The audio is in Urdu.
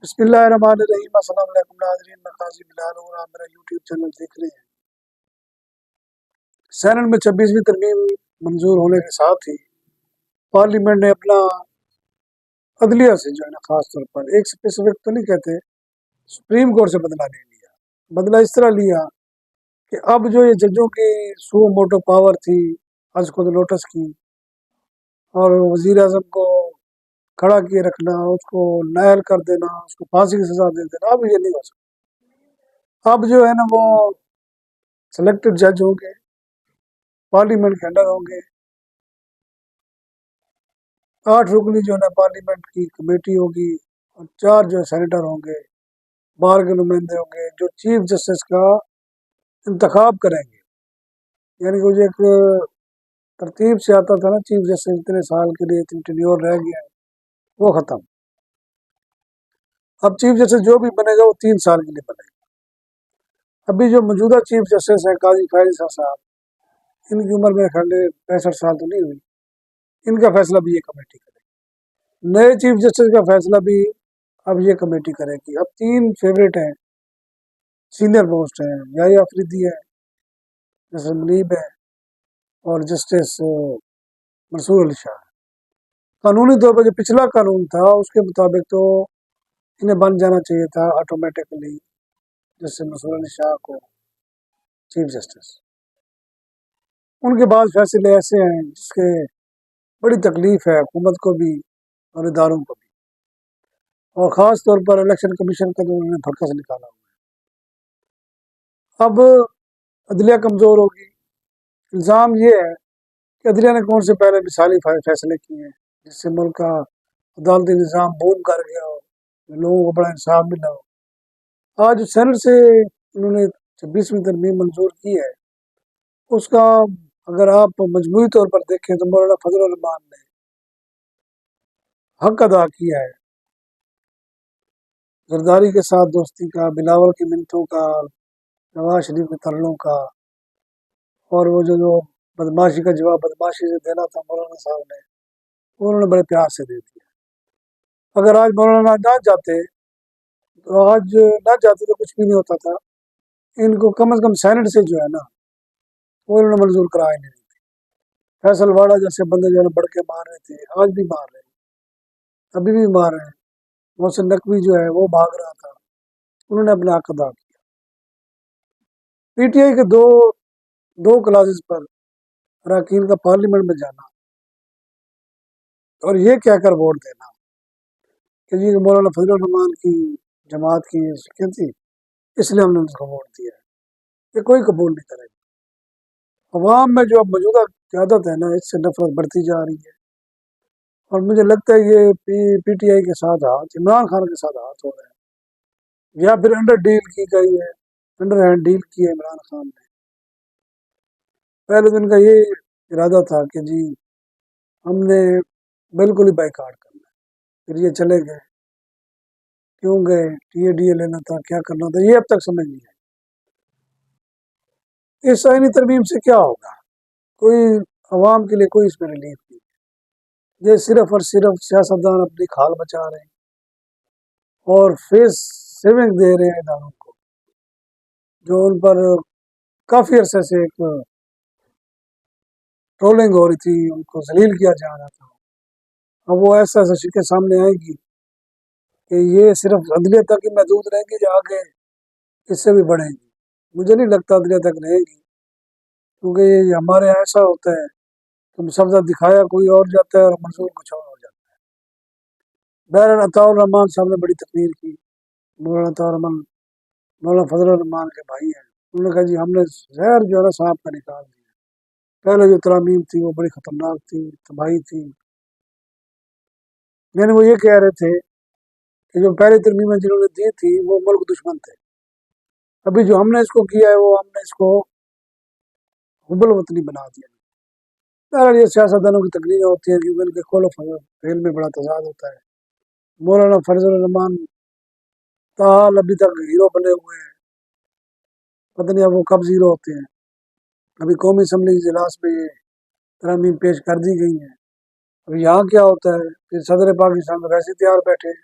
بسم اللہ الرحمن الرحیم۔ السلام علیکم ناظرین، میں قاضی بلال ہوں اور آپ میرا یوٹیوب چینل دیکھ رہے ہیں۔ سینٹ میں 26ویں ترمیم منظور ہونے کے ساتھ ہی پارلیمنٹ نے اپنا عدلیہ سے جو ہے نا خاص طور پر ایک اسپیسیفک تو نہیں کہتے، سپریم کورٹ سے بدلہ نہیں لیا۔ بدلہ اس طرح لیا کہ اب جو یہ ججوں کی سو موٹو پاور تھی از خود لوٹس کی، اور وزیر اعظم کو کھڑا کیے رکھنا، اس کو نائل کر دینا، اس کو پھانسی کی سزا دے دینا، اب یہ نہیں ہو سکتا۔ اب جو ہے نا وہ سلیکٹڈ جج ہوں گے، پارلیمنٹ کے انڈر ہوں گے، 8 رکنی جو ہے نا پارلیمنٹ کی کمیٹی ہوگی، اور 4 جو ہے سینیٹر ہوں گے، بار کے نمائندے ہوں گے جو چیف جسٹس کا انتخاب کریں گے۔ یعنی کہ جو ایک ترتیب سے آتا تھا نا، چیف جسٹس اتنے سال کے لیے اتنی ٹینیور رہ گیا ہے، وہ ختم۔ اب چیف جسٹس جو بھی بنے گا وہ 3 سال کے لیے بنے گا۔ ابھی جو موجودہ چیف جسٹس ہیں قاضی فیض صاحب، ان کی عمر میں 65 سال تو نہیں ہوئی، ان کا فیصلہ بھی یہ کمیٹی کرے گی۔ نئے چیف جسٹس کا فیصلہ بھی اب یہ کمیٹی کرے گی۔ اب 3 فیوریٹ ہیں، سینئر موسٹ ہیں، یحییٰ آفریدی ہے، جسٹس منیب ہے، اور جسٹس منصور علی شاہ۔ قانونی طور پر جو پچھلا قانون تھا اس کے مطابق تو انہیں بن جانا چاہیے تھا آٹومیٹکلی جسٹس منصور علی شاہ کو چیف جسٹس۔ ان کے بعد فیصلے ایسے ہیں جس کے بڑی تکلیف ہے حکومت کو بھی اور اداروں کو بھی، اور خاص طور پر الیکشن کمیشن کا جو انہوں نے بھڑکس نکالا ہوا ہے۔ اب عدلیہ کمزور ہوگی۔ الزام یہ ہے کہ عدلیہ نے کون سے پہلے مثالی فیصلے کیے ہیں جس سے ملک کا عدالتی نظام بوم کر گیا ہو، لوگوں کو بڑا انصاف ملا ہو۔ آج سینٹ سے انہوں نے 26ویں ترمیم منظور کی ہے، اس کا اگر آپ مجموعی طور پر دیکھیں تو مولانا فضل الرحمان نے حق ادا کیا ہے، زرداری کے ساتھ دوستی کا، بلاول کی منتوں کا، نواز شریف کے ترلوں کا، اور وہ جو بدماشی کا جواب بدماشی سے دینا تھا مولانا صاحب نے، وہ انہوں نے بڑے پیار سے دے دیا۔ اگر آج مولانا نہ جاتے تو کچھ بھی نہیں ہوتا تھا۔ ان کو کم از کم سینٹ سے جو ہے نا وہ انہوں نے منظور کرا ہی نہیں تھی۔ فیصل واڑہ جیسے بندے جو ہے نا بڑھ کے مار رہے تھے، آج بھی مار رہے ہیں، ابھی بھی مار رہے ہیں۔ محسن نقوی جو ہے وہ بھاگ رہا تھا، انہوں نے اپنا حق ادا کیا۔ پی ٹی آئی کے دو کلاسز پر اراکین کا پارلیمنٹ میں جانا اور یہ کہہ کر ووٹ دینا کہ جی مولانا فضل الرحمان کی جماعت کی شکست تھی اس لیے ہم نے اس کو ووٹ دیا ہے، یہ کوئی قبول نہیں کرے گا۔ عوام میں جو اب موجودہ قیادت ہے نا، اس سے نفرت بڑھتی جا رہی ہے، اور مجھے لگتا ہے یہ پی ٹی آئی کے ساتھ ہاتھ، عمران خان کے ساتھ ہاتھ ہو رہا ہے، یا پھر انڈر ڈیل کی گئی ہے، انڈر ہینڈ ڈیل کی ہے عمران خان نے۔ پہلے دن کا یہ ارادہ تھا کہ جی ہم نے بالکل ہی بائیکاٹ کرنا ہے، پھر یہ چلے گئے، کیوں گئے، ٹی اے ڈی اے لینا تھا، کیا کرنا تھا، یہ اب تک سمجھ نہیں آئی۔ اس آئینی ترمیم سے کیا ہوگا؟ کوئی عوام کے لیے کوئی اس میں ریلیف نہیں ہے۔ یہ صرف اور صرف سیاستدان اپنی کھال بچا رہے ہیں اور فیس سیونگ دے رہے ہیں اداروں کو، جو ان پر کافی عرصے سے ایک ٹرولنگ ہو رہی تھی، ان کو ذلیل کیا جا رہا تھا۔ اب وہ ایسا شکل سامنے آئے گی کہ یہ صرف عدلیہ تک ہی محدود رہیں گی یا آگے اس سے بھی بڑھیں گی؟ مجھے نہیں لگتا عدلیہ تک رہے گی، کیونکہ یہ ہمارے یہاں ایسا ہوتا ہے کہ مسودہ دکھایا کوئی اور جاتا ہے اور منظور کچھ اور ہو جاتا ہے۔ بہرحال عطاء الرحمان صاحب نے بڑی تقریر کی، مولانا عطاء الرحمان مولانا فضل الرحمان کے بھائی ہیں، انہوں نے کہا جی ہم نے زہر جو ہے نا سانپ کا نکال دیا۔ پہلے جو ترامیم تھی وہ بڑی خطرناک تھی، تباہی تھی۔ یعنی وہ یہ کہہ رہے تھے کہ جو پہلی ترمیمیں جنہوں نے دی تھی وہ ملک دشمن تھے، ابھی جو ہم نے اس کو کیا ہے وہ ہم نے اس کو حب الوطنی بنا دیا۔ بہرحال یہ سیاستدانوں کی تقریریں ہوتی ہیں کیونکہ ان کے قول و فعل میں بڑا تضاد ہوتا ہے۔ مولانا فضل الرحمان تاحال ابھی تک ہیرو بنے ہوئے ہیں، پتہ نہیں اب وہ کب زیرو ہوتے ہیں۔ ابھی قومی اسمبلی کے اجلاس میں یہ ترامیم پیش کر دی گئی ہیں، اب یہاں کیا ہوتا ہے کہ صدر پاکستان ویسے تیار بیٹھے ہیں،